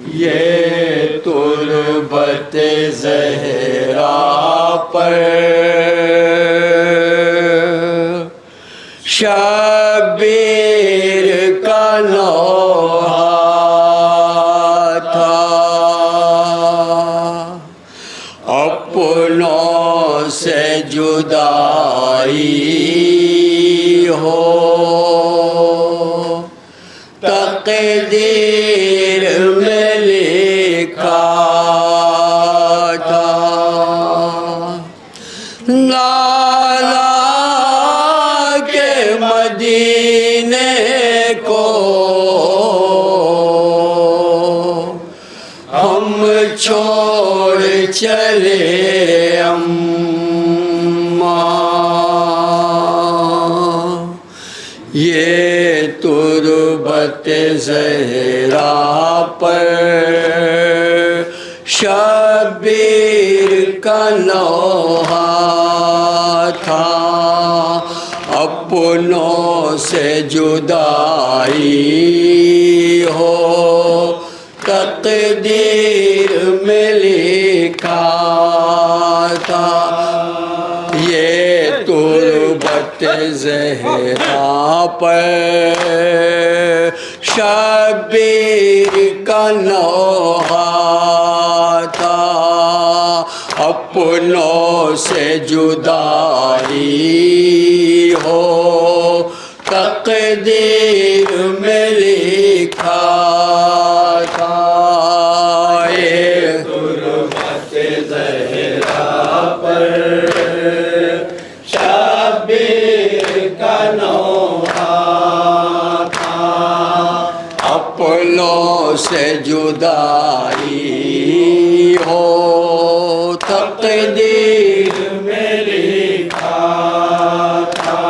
ये तुर्बत ज़हरा पर शब्बीर का नौहा था। अपनों से जुदाई हो तक़दीर में लिखा था। नाला के मदीने को हम छोड़ चले अम्मा, ये तुर्बत ज़हरा पर शब्बीर का नौहा था। अपनों से जुदाई हो तक़दीर में लिखा था। ये तुर्बत ज़हरा पर शब्बीर का नौहा था। अपनों से जुदाई हो तक़दीर में लिखा था। ये तुर्बत ज़हरा पर शब्बीर का नौहा था। अपनों से जुदाई हो तक़दीर में लिखा था।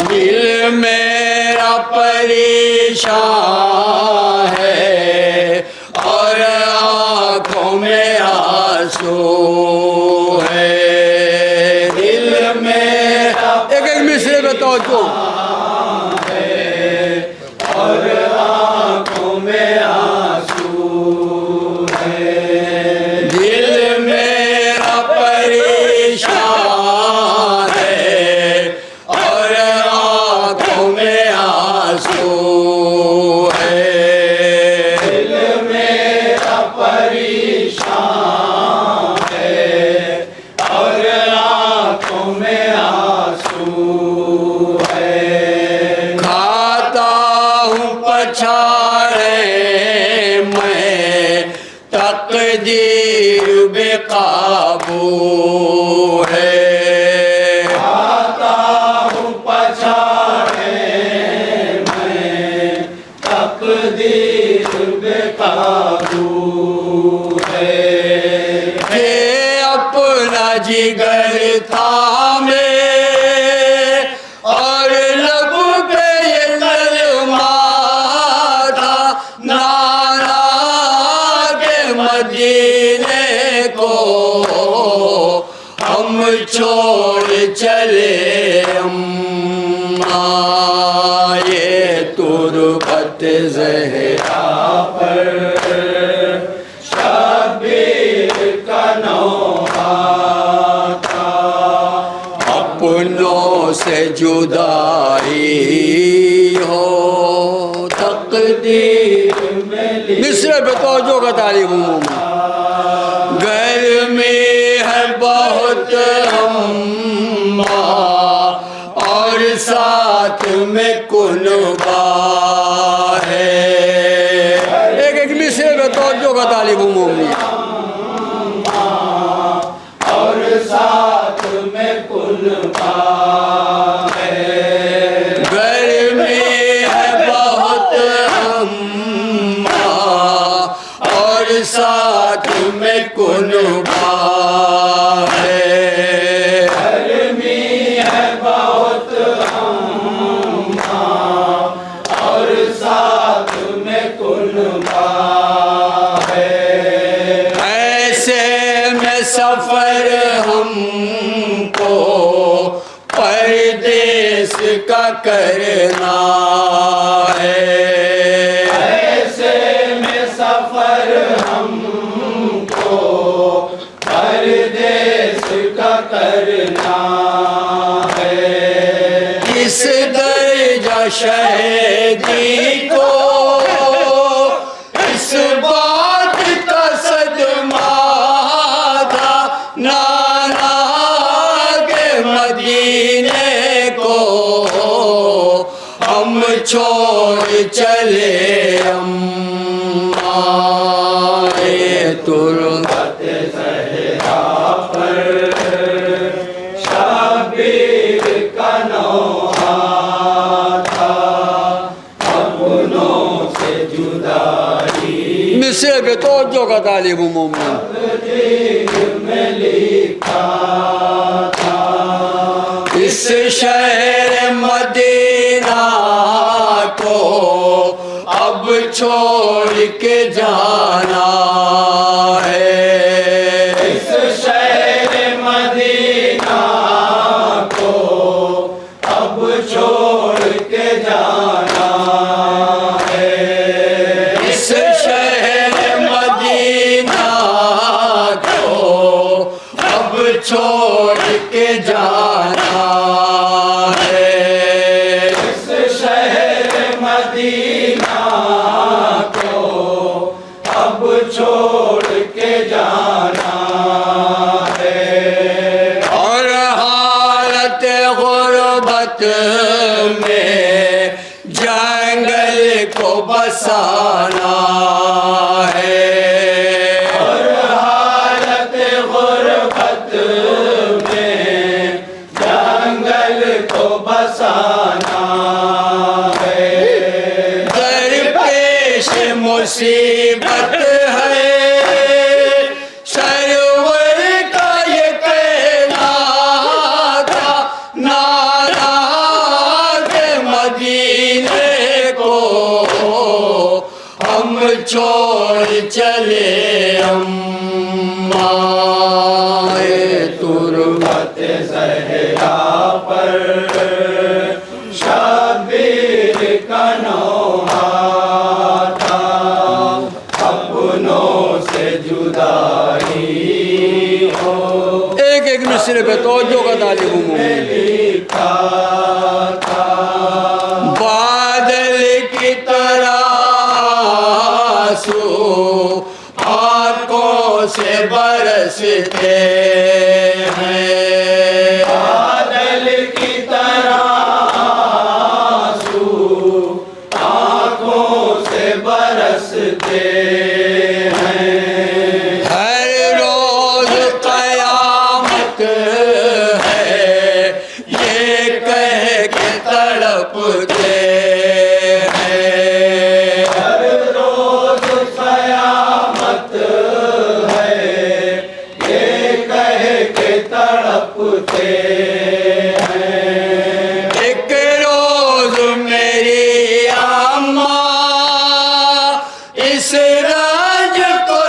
दिल मेरा परेशान है और आँखों में आंसू है। दिल मेरा एक एक मिसरे बताओ तो और आँखों में आंसू है। दिल मेरा परेशान है और आँखों में आंसू है। दिल मेरा परेशान है और आँखों में आंसू है। खाता हूँ पछाड़े मैं तक़दीर बेकाबू है। खाता हूँ पछाड़े मैं तक़दीर बेकाबू है। ये अपना जिगर थामे और लब पे ये कलमा था। नाला के मदीने को हम छोड़ चले अम्मा, ये तुर्बत ज़हरा पर शब्बीर का नौहा था। अपनों से जुदाई हो तक़दीर में मिस्र पे तवज्जो का तारीफ हूँ। गर्मी है बहुत अम्मा और साथ में कुनबा है। एक एक मिसरे पे तवज्जो का तारीफ हूँ और साथ में कुनबा है। गर्मी है बहुत अम्मा और साथ में कुनबा है। गर्मी है बहुत अम्मा और साथ में कुनबा है। ऐसे में सफर हमको परदेस का करना है। ऐसे में सफर सफर हमको परदेस का करना है। इस दर्जा शहीदी को इस बात का सदमा था नाना के मदीने को हम छोड़ चले अम्मा तुरंत सहरा पर शबीर का नौहा था, अपनों से जुदाई मिस्र पे तो जो का तालिब मोमिन तकदीर में लिखा था। इस शहर मदीना को अब छोड़ के जाना है। इस शहर मदीना को अब छोड़ के जाना है। इस शहर मदीना को अब छोड़ के जाना है। इस शहर मदीना को अब छोड़ के जाना है। और हालत गुर्बत में जंगल को बसाना है। और हालत गुर्बत में जंगल को बसाना है। दरपेश मुसीबत है सरवर का ये कहना था नाना के मदीने को हम छोड़ चले अम्मा तुरबत सहरा पर शबीर का नौहा था, अपनों से जुदाई हो एक एक मिसरे पे तवज्जो का तालिब मोमिन लिखा था। बादल की तरह आंसू आंखों से बरसते हैं। बादल की तरह आंसू आँखों से बरसते हैं। हर रोज कयामत है ये कह के तड़पते हैं। हर रोज कयामत है ये कह के तड़पते हैं। एक रोज मेरी अम्मा इस राज को